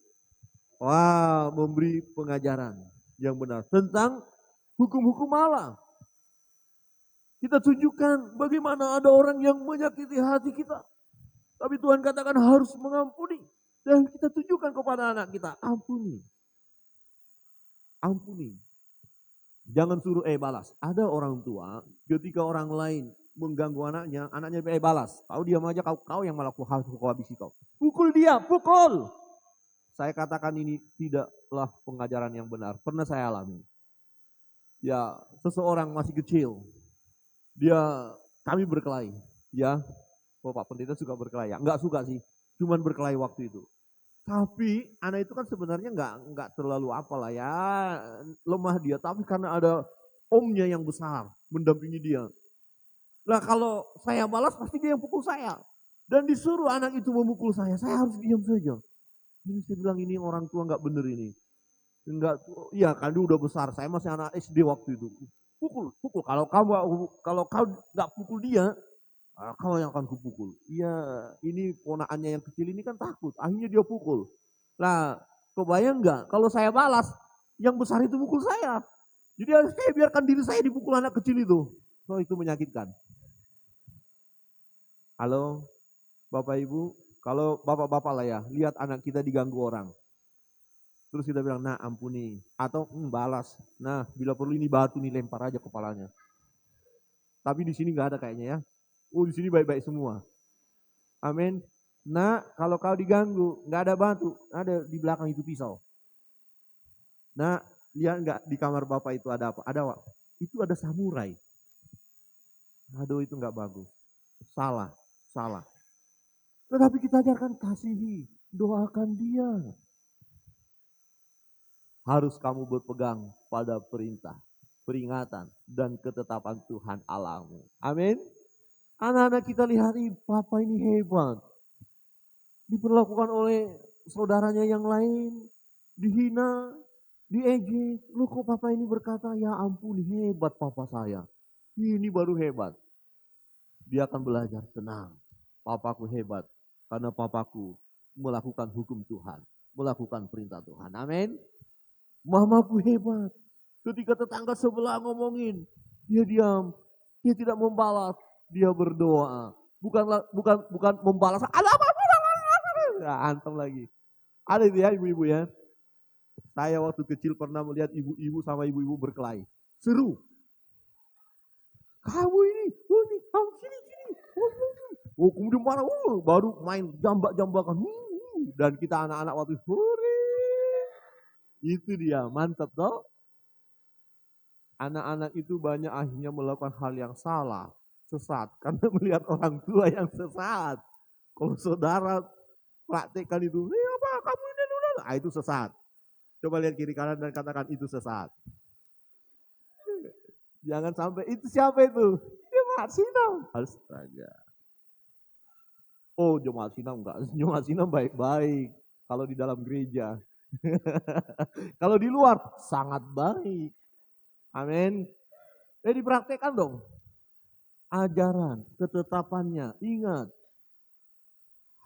Wah, memberi pengajaran yang benar tentang hukum-hukum Allah. Kita tunjukkan bagaimana ada orang yang menyakiti hati kita. Tapi Tuhan katakan harus mengampuni. Dan kita tunjukkan kepada anak kita, ampuni. Ampuni. Jangan suruh balas. Ada orang tua ketika orang lain mengganggu anaknya balas. Kau diam aja, kau yang malah harus kau habisi kau. Pukul dia, pukul. Saya katakan ini tidaklah pengajaran yang benar. Pernah saya alami. Ya, seseorang masih kecil. Kami berkelahi, ya. Pak Pendeta suka berkelahi, enggak suka sih, cuman berkelahi waktu itu. Tapi anak itu kan sebenarnya enggak terlalu apalah ya, lemah dia. Tapi karena ada omnya yang besar mendampingi dia. Nah kalau saya balas pasti dia yang pukul saya. Dan disuruh anak itu memukul saya harus diam saja. Ini saya bilang ini orang tua enggak bener ini. Enggak, iya kan dia udah besar, saya masih anak SD waktu itu. Pukul. Kalau kau nggak pukul dia, kau yang akan kupukul. Iya, ini ponakannya yang kecil ini kan takut. Akhirnya dia pukul. Nah, kebayang nggak? Kalau saya balas, yang besar itu pukul saya. Jadi saya biarkan diri saya dipukul anak kecil itu. Oh, itu menyakitkan. Halo, Bapak Ibu, kalau bapak-bapak lah ya, lihat anak kita diganggu orang. Terus kita bilang, nah ampuni. Atau balas. Nah, bila perlu ini batu nih, lempar aja kepalanya. Tapi di sini nggak ada kayaknya ya. Oh, di sini baik-baik semua. Amin. Nah, kalau kau diganggu, nggak ada batu, ada di belakang itu pisau. Nah, lihat nggak di kamar bapak itu ada apa? Ada Pak. Itu ada samurai. Aduh, itu nggak bagus. Salah, salah. Tetapi kita ajarkan kasihi, doakan dia. Harus kamu berpegang pada perintah, peringatan, dan ketetapan Tuhan Allahmu. Amin. Anak-anak kita lihat, papa ini hebat. Diperlakukan oleh saudaranya yang lain, dihina, diejek. Loh kok papa ini berkata, ya ampun hebat papa saya. Ini baru hebat. Dia akan belajar, tenang. Papaku hebat, karena papaku melakukan hukum Tuhan, melakukan perintah Tuhan. Amin. Mamaku hebat. Ketika tetangga sebelah ngomongin, dia diam, dia tidak membalas, dia berdoa. Bukan membalas. Antem lagi. Ada itu ya ibu-ibu ya. Saya waktu kecil pernah melihat ibu-ibu sama ibu-ibu berkelahi. Seru. Kamu ini, kamu sini. Oh, kemudian marah, baru main jambak-jambakan. Dan kita anak-anak waktu itu dia, mantap toh. Anak-anak itu banyak akhirnya melakukan hal yang salah, sesat, karena melihat orang tua yang sesat. Kalau saudara praktekkan itu, apa kamu ini dulu, itu sesat. Coba lihat kiri kanan dan katakan itu sesat. Jangan sampai itu siapa itu? Jemaat Sinam. Astaga. Oh, jemaat Sinam enggak. Jemaat Sinam baik-baik kalau di dalam gereja. Kalau di luar sangat baik. Amin. Dipraktekkan dong. Ajaran, ketetapannya. Ingat.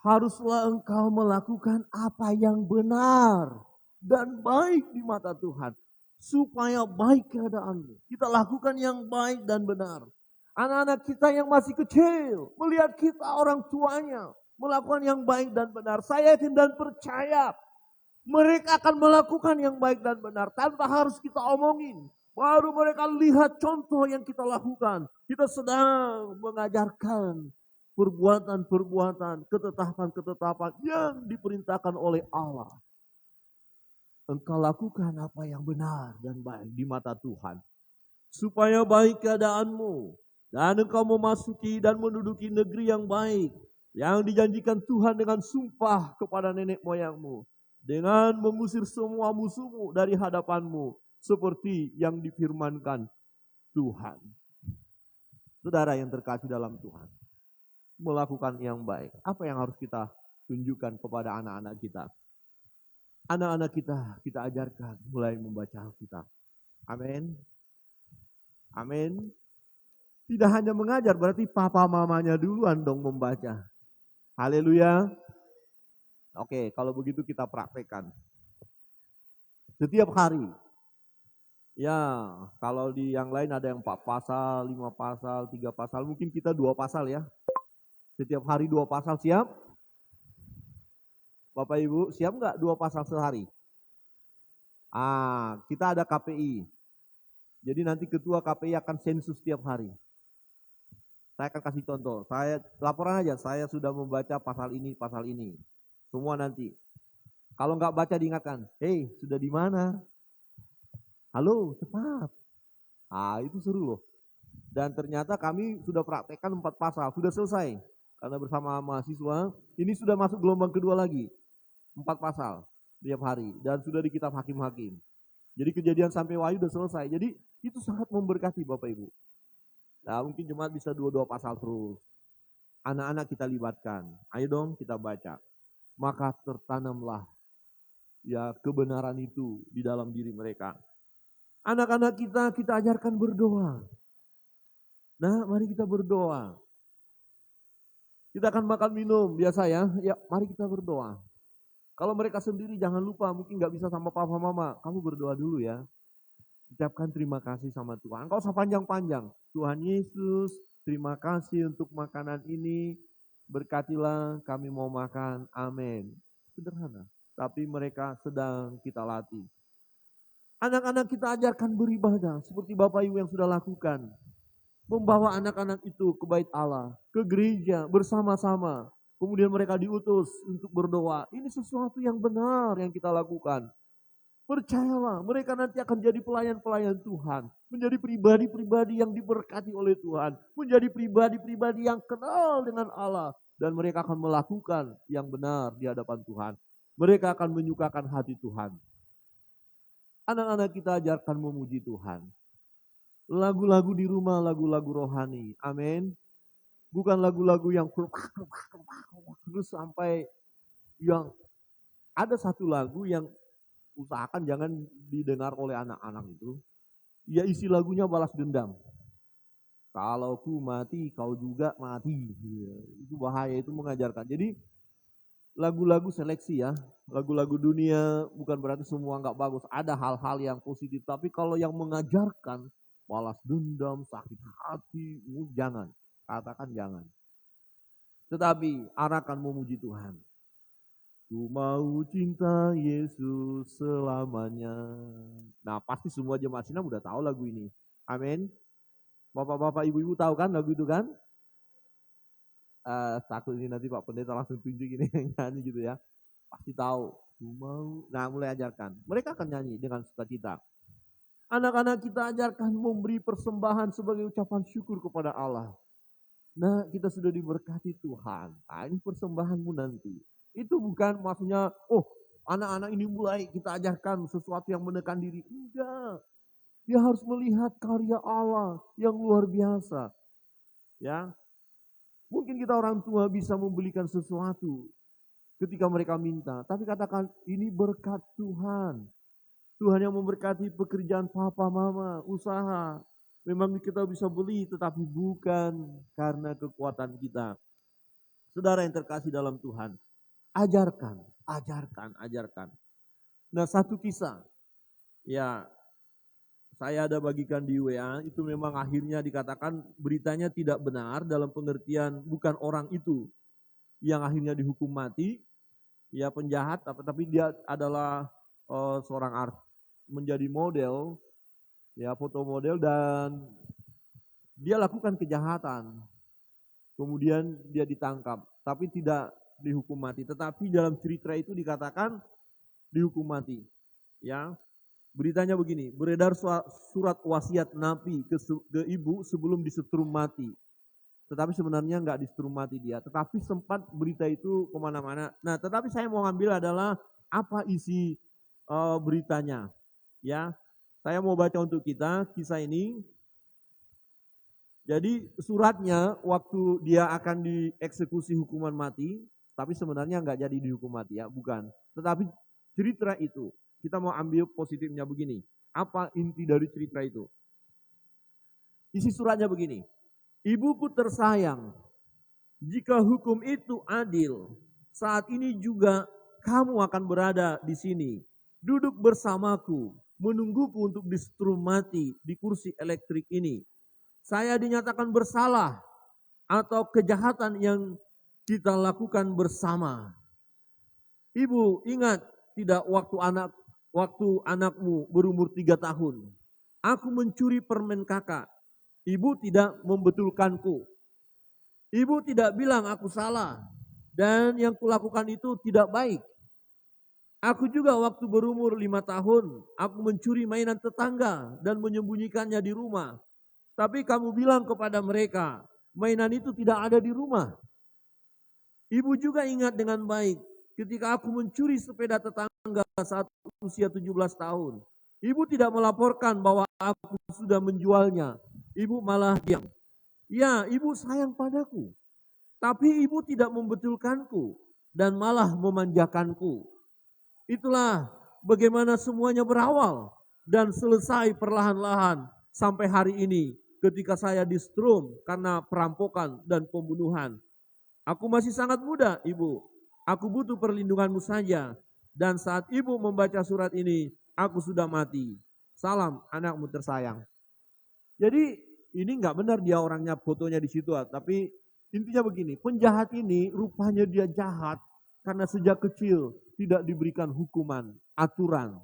Haruslah engkau melakukan apa yang benar dan baik di mata Tuhan. Supaya baik keadaanmu. Kita lakukan yang baik dan benar. Anak-anak kita yang masih kecil, melihat kita orang tuanya, melakukan yang baik dan benar. Saya yakin dan percaya, mereka akan melakukan yang baik dan benar, tanpa harus kita omongin. Baru mereka lihat contoh yang kita lakukan. Kita sedang mengajarkan perbuatan-perbuatan, ketetapan-ketetapan yang diperintahkan oleh Allah. Engkau lakukan apa yang benar dan baik di mata Tuhan. Supaya baik keadaanmu. Dan engkau memasuki dan menduduki negeri yang baik. Yang dijanjikan Tuhan dengan sumpah kepada nenek moyangmu. Dengan mengusir semua musuhmu dari hadapanmu. Seperti yang difirmankan Tuhan. Saudara yang terkasih dalam Tuhan. Melakukan yang baik. Apa yang harus kita tunjukkan kepada anak-anak kita? Anak-anak kita ajarkan mulai membaca Alkitab. Amin. Amin. Tidak hanya mengajar, berarti papa mamanya duluan dong membaca. Haleluya. Oke, kalau begitu kita praktekkan. Setiap hari. Ya, kalau di yang lain ada yang 4 pasal, 5 pasal, 3 pasal, mungkin kita 2 pasal ya. Setiap hari 2 pasal, siap? Bapak Ibu, siap nggak 2 pasal sehari? Kita ada KPI. Jadi nanti ketua KPI akan sensus setiap hari. Saya akan kasih contoh. Saya laporan aja, saya sudah membaca pasal ini, pasal ini. Semua nanti. Kalau nggak baca diingatkan, hei sudah di mana? Halo, cepat. Itu seru loh. Dan ternyata kami sudah praktekkan 4 pasal, sudah selesai. Karena bersama mahasiswa, ini sudah masuk gelombang kedua lagi. 4 pasal tiap hari. Dan sudah di kitab hakim-hakim. Jadi kejadian sampai Wahyu sudah selesai. Jadi itu sangat memberkati Bapak Ibu. Nah mungkin jemaat bisa 2 pasal terus. Anak-anak kita libatkan. Ayo dong kita baca. Maka tertanamlah ya kebenaran itu di dalam diri mereka. Anak-anak kita ajarkan berdoa. Nah mari kita berdoa. Kita akan makan minum biasa ya. Ya mari kita berdoa. Kalau mereka sendiri jangan lupa mungkin gak bisa sama papa mama. Kamu berdoa dulu ya. Ucapkan terima kasih sama Tuhan. Enggak usah panjang-panjang. Tuhan Yesus, terima kasih untuk makanan ini. Berkatilah kami mau makan. Amin. Sederhana. Tapi mereka sedang kita latih. Anak-anak kita ajarkan beribadah seperti Bapak Ibu yang sudah lakukan. Membawa anak-anak itu ke bait Allah, ke gereja bersama-sama. Kemudian mereka diutus untuk berdoa. Ini sesuatu yang benar yang kita lakukan. Percayalah, mereka nanti akan jadi pelayan-pelayan Tuhan. Menjadi pribadi-pribadi yang diberkati oleh Tuhan. Menjadi pribadi-pribadi yang kenal dengan Allah. Dan mereka akan melakukan yang benar di hadapan Tuhan. Mereka akan menyukakan hati Tuhan. Anak-anak kita ajarkan memuji Tuhan. Lagu-lagu di rumah, lagu-lagu rohani. Amin. Bukan lagu-lagu yang terus sampai yang ada satu lagu yang usahakan jangan didengar oleh anak-anak itu. Ya isi lagunya balas dendam. Kalau ku mati, kau juga mati. Itu bahaya, itu mengajarkan. Jadi lagu-lagu seleksi ya. Lagu-lagu dunia bukan berarti semua nggak bagus. Ada hal-hal yang positif. Tapi kalau yang mengajarkan balas dendam, sakit hati, jangan. Katakan jangan. Tetapi arahkan memuji Tuhan. Ku mau cinta Yesus selamanya. Nah pasti semua jemaat Sinam udah tahu lagu ini. Amin. Bapak-bapak, ibu-ibu tahu kan lagu itu kan? Takut ini nanti Pak Pendeta langsung tunjuk ini yang nyanyi gitu ya. Pasti tahu. Ku mau. Nah mulai ajarkan. Mereka akan nyanyi dengan sukacita. Anak-anak kita ajarkan memberi persembahan sebagai ucapan syukur kepada Allah. Nah kita sudah diberkati Tuhan. Nah, ini persembahanmu nanti. Itu bukan maksudnya, oh anak-anak ini mulai kita ajarkan sesuatu yang menekan diri. Enggak. Dia harus melihat karya Allah yang luar biasa. Ya. Mungkin kita orang tua bisa membelikan sesuatu ketika mereka minta. Tapi katakan ini berkat Tuhan. Tuhan yang memberkati pekerjaan papa, mama, usaha. Memang kita bisa beli tetapi bukan karena kekuatan kita. Saudara yang terkasih dalam Tuhan. Ajarkan. Nah satu kisah, ya saya ada bagikan di WA, itu memang akhirnya dikatakan beritanya tidak benar dalam pengertian bukan orang itu yang akhirnya dihukum mati, ya penjahat, tapi dia adalah seorang menjadi model, ya foto model dan dia lakukan kejahatan, kemudian dia ditangkap, tapi tidak dihukum mati, tetapi dalam cerita itu dikatakan dihukum mati. Ya, beritanya begini, beredar surat wasiat Nabi ke ibu sebelum disetrum mati. Tetapi sebenarnya enggak disetrum mati dia, tetapi sempat berita itu kemana-mana. Nah, tetapi saya mau ambil adalah apa isi beritanya. Ya, saya mau baca untuk kita kisah ini. Jadi suratnya waktu dia akan dieksekusi hukuman mati, tapi sebenarnya enggak jadi dihukum mati ya, bukan. Tetapi cerita itu, kita mau ambil positifnya begini. Apa inti dari cerita itu? Isi suratnya begini. Ibuku tersayang, jika hukum itu adil, saat ini juga kamu akan berada di sini. Duduk bersamaku, menungguku untuk disetrum mati di kursi elektrik ini. Saya dinyatakan bersalah atau kejahatan yang kita lakukan bersama. Ibu ingat tidak waktu anakmu berumur 3 tahun. Aku mencuri permen kakak. Ibu tidak membetulkanku. Ibu tidak bilang aku salah. Dan yang kulakukan itu tidak baik. Aku juga waktu berumur 5 tahun. Aku mencuri mainan tetangga dan menyembunyikannya di rumah. Tapi kamu bilang kepada mereka, mainan itu tidak ada di rumah. Ibu juga ingat dengan baik. Ketika aku mencuri sepeda tetangga saat usia 17 tahun. Ibu tidak melaporkan bahwa aku sudah menjualnya. Ibu malah diam. Ya, ibu sayang padaku. Tapi ibu tidak membetulkanku dan malah memanjakanku. Itulah bagaimana semuanya berawal dan selesai perlahan-lahan sampai hari ini ketika saya disetrum karena perampokan dan pembunuhan. Aku masih sangat muda, Ibu. Aku butuh perlindunganmu saja. Dan saat Ibu membaca surat ini, aku sudah mati. Salam anakmu tersayang. Jadi ini nggak benar dia orangnya fotonya di situ, tapi intinya begini, penjahat ini rupanya dia jahat karena sejak kecil tidak diberikan hukuman, aturan,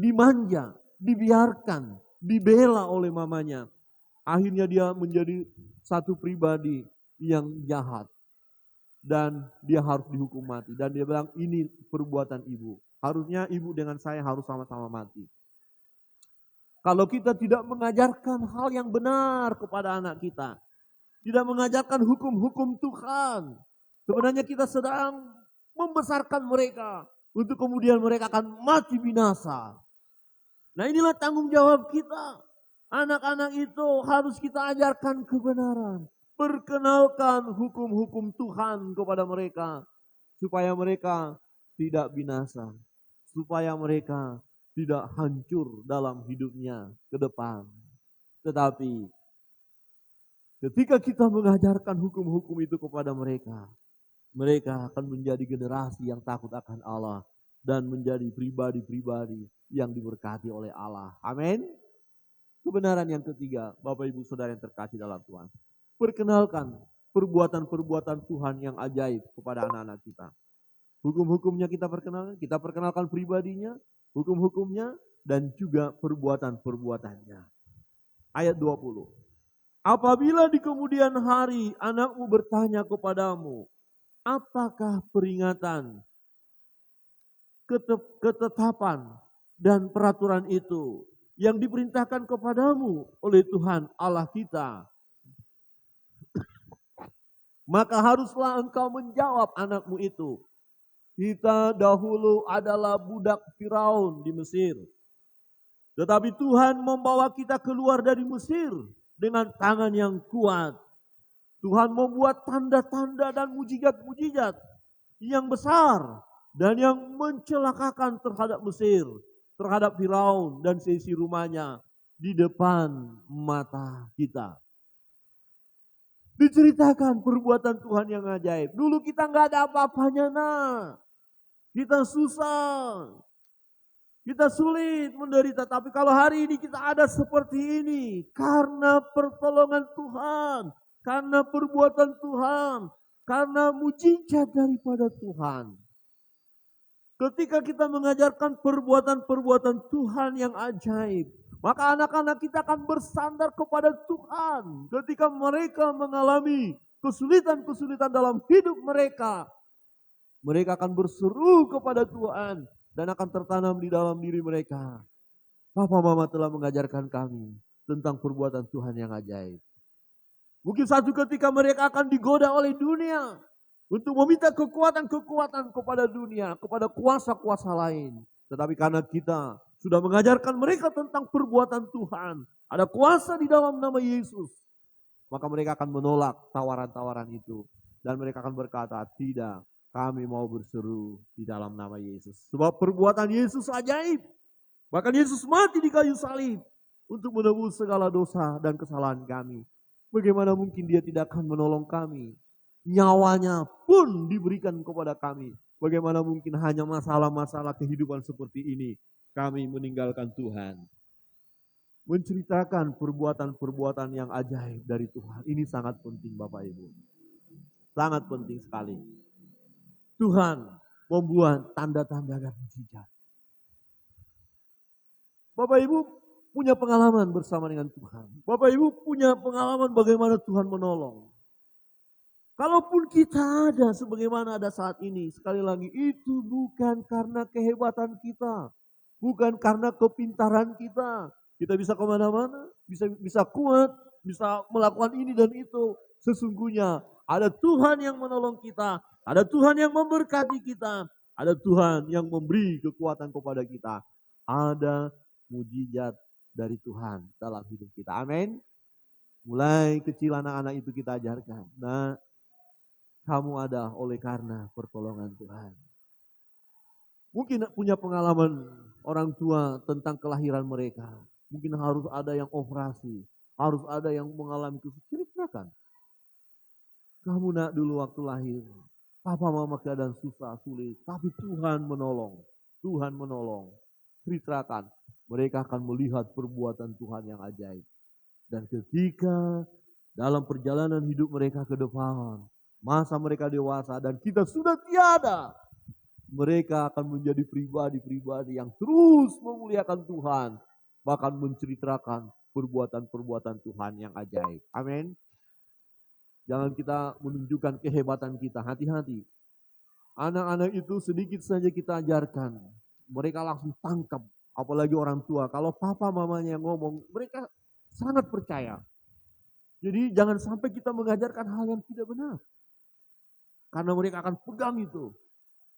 dimanja, dibiarkan, dibela oleh mamanya. Akhirnya dia menjadi satu pribadi yang jahat dan dia harus dihukum mati. Dan dia bilang ini perbuatan ibu. Harusnya ibu dengan saya harus sama-sama mati. Kalau kita tidak mengajarkan hal yang benar kepada anak kita, tidak mengajarkan hukum-hukum Tuhan, sebenarnya kita sedang membesarkan mereka untuk kemudian mereka akan mati binasa. Nah, inilah tanggung jawab kita. Anak-anak itu harus kita ajarkan kebenaran. Perkenalkan hukum-hukum Tuhan kepada mereka supaya mereka tidak binasa, supaya mereka tidak hancur dalam hidupnya ke depan. Tetapi ketika kita mengajarkan hukum-hukum itu kepada mereka, mereka akan menjadi generasi yang takut akan Allah dan menjadi pribadi-pribadi yang diberkati oleh Allah. Amin. Kebenaran yang ketiga, Bapak Ibu Saudara yang terkasih dalam Tuhan. Perkenalkan perbuatan-perbuatan Tuhan yang ajaib kepada anak-anak kita. Hukum-hukumnya kita perkenalkan pribadinya, hukum-hukumnya, dan juga perbuatan-perbuatannya. Ayat 20. Apabila di kemudian hari anakmu bertanya kepadamu, apakah peringatan, ketetapan, dan peraturan itu yang diperintahkan kepadamu oleh Tuhan Allah kita, maka haruslah engkau menjawab anakmu itu, kita dahulu adalah budak Firaun di Mesir. Tetapi Tuhan membawa kita keluar dari Mesir dengan tangan yang kuat. Tuhan membuat tanda-tanda dan mujizat-mujizat yang besar dan yang mencelakakan terhadap Mesir, terhadap Firaun dan seisi rumahnya di depan mata kita. Diceritakan perbuatan Tuhan yang ajaib. Dulu kita nggak ada apa-apanya, nah. Kita susah, kita sulit menderita. Tapi kalau hari ini kita ada seperti ini, karena pertolongan Tuhan, karena perbuatan Tuhan, karena mujizat daripada Tuhan. Ketika kita mengajarkan perbuatan-perbuatan Tuhan yang ajaib, maka anak-anak kita akan bersandar kepada Tuhan. Ketika mereka mengalami kesulitan-kesulitan dalam hidup mereka, mereka akan berseru kepada Tuhan dan akan tertanam di dalam diri mereka. Papa mama telah mengajarkan kami tentang perbuatan Tuhan yang ajaib. Mungkin satu ketika mereka akan digoda oleh dunia untuk meminta kekuatan-kekuatan kepada dunia, kepada kuasa-kuasa lain. Tetapi karena kita sudah mengajarkan mereka tentang perbuatan Tuhan, ada kuasa di dalam nama Yesus, maka mereka akan menolak tawaran-tawaran itu. Dan mereka akan berkata, tidak, kami mau berseru di dalam nama Yesus. Sebab perbuatan Yesus ajaib. Bahkan Yesus mati di kayu salib untuk menebus segala dosa dan kesalahan kami. Bagaimana mungkin dia tidak akan menolong kami? Nyawanya pun diberikan kepada kami. Bagaimana mungkin hanya masalah-masalah kehidupan seperti ini kami meninggalkan Tuhan. Menceritakan perbuatan-perbuatan yang ajaib dari Tuhan. Ini sangat penting Bapak Ibu. Sangat penting sekali. Tuhan membuat tanda-tanda dan mujizat. Bapak Ibu punya pengalaman bersama dengan Tuhan. Bapak Ibu punya pengalaman bagaimana Tuhan menolong. Kalaupun kita ada sebagaimana ada saat ini, sekali lagi itu bukan karena kehebatan kita. Bukan karena kepintaran kita. Kita bisa kemana-mana, bisa kuat, bisa melakukan ini dan itu. Sesungguhnya ada Tuhan yang menolong kita. Ada Tuhan yang memberkati kita. Ada Tuhan yang memberi kekuatan kepada kita. Ada mujizat dari Tuhan dalam hidup kita. Amin. Mulai kecil anak-anak itu kita ajarkan. Nah, kamu ada oleh karena pertolongan Tuhan. Mungkin punya pengalaman orang tua tentang kelahiran mereka. Mungkin harus ada yang operasi. Harus ada yang mengalami kesulitan. Kamu nak dulu waktu lahir. Papa mama keadaan susah, sulit. Tapi Tuhan menolong. Tuhan menolong. Ceritakan. mereka akan melihat perbuatan Tuhan yang ajaib. Dan ketika dalam perjalanan hidup mereka ke depan, masa mereka dewasa dan kita sudah tiada, mereka akan menjadi pribadi-pribadi yang terus memuliakan Tuhan, bahkan menceritakan perbuatan-perbuatan Tuhan yang ajaib. Amin. Jangan kita menunjukkan kehebatan kita, hati-hati. Anak-anak itu sedikit saja kita ajarkan, mereka langsung tangkap. Apalagi orang tua, kalau papa mamanya ngomong, mereka sangat percaya. Jadi jangan sampai kita mengajarkan hal yang tidak benar. Karena mereka akan pegang itu.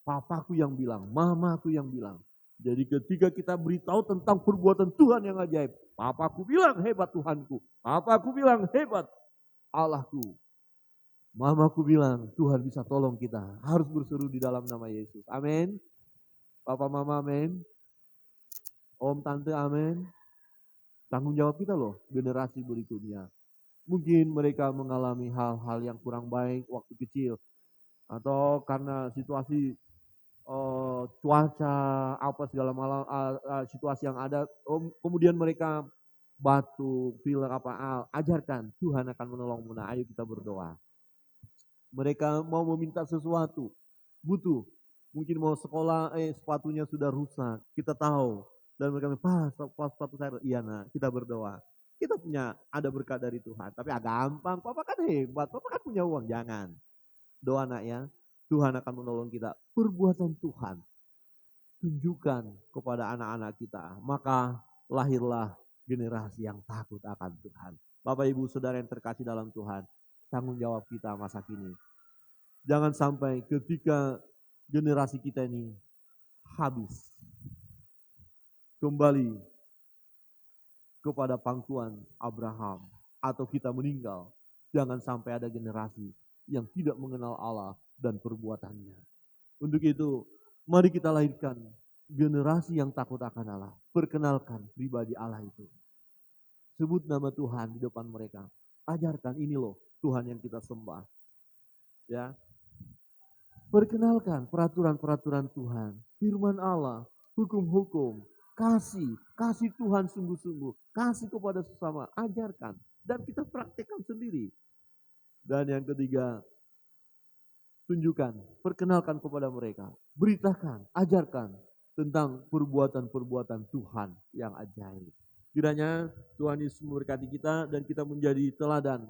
Papaku yang bilang, mamaku yang bilang. Jadi ketika kita beritahu tentang perbuatan Tuhan yang ajaib, papaku bilang hebat Tuhanku, papaku bilang hebat Allahku. Mamaku bilang Tuhan bisa tolong kita, harus berseru di dalam nama Yesus. Amin. Papa mama amin. Om tante amin. Tanggung jawab kita loh, generasi berikutnya. Mungkin mereka mengalami hal-hal yang kurang baik waktu kecil. Atau karena situasi cuaca, apa segala malam, situasi yang ada. Kemudian mereka batuk, pilek apa, ajarkan. Tuhan akan menolongmu. Nah, ayo kita berdoa. Mereka mau meminta sesuatu, butuh. Mungkin mau sekolah, sepatunya sudah rusak. Kita tahu. Dan mereka bilang, Pak, sepatu saya. Iya, nah, kita berdoa. Kita punya, ada berkat dari Tuhan. Tapi gampang, Papa kan hebat, Papa kan punya uang. Jangan. Doa nak ya, Tuhan akan menolong kita. Perbuatan Tuhan, tunjukkan kepada anak-anak kita. Maka lahirlah generasi yang takut akan Tuhan. Bapak Ibu Saudara yang terkasih dalam Tuhan, tanggung jawab kita masa kini. Jangan sampai ketika generasi kita ini habis, kembali kepada pangkuan Abraham, atau kita meninggal, jangan sampai ada generasi yang tidak mengenal Allah dan perbuatannya. Untuk itu, mari kita lahirkan generasi yang takut akan Allah. Perkenalkan pribadi Allah itu. Sebut nama Tuhan di depan mereka. Ajarkan ini loh Tuhan yang kita sembah. Ya. Perkenalkan peraturan-peraturan Tuhan, firman Allah, hukum-hukum, kasih Tuhan sungguh-sungguh, kasih kepada sesama, ajarkan dan kita praktekkan sendiri. Dan yang ketiga, tunjukkan, perkenalkan kepada mereka, beritakan, ajarkan tentang perbuatan-perbuatan Tuhan yang ajaib. Kiranya Tuhan Yesus memberkati kita dan kita menjadi teladan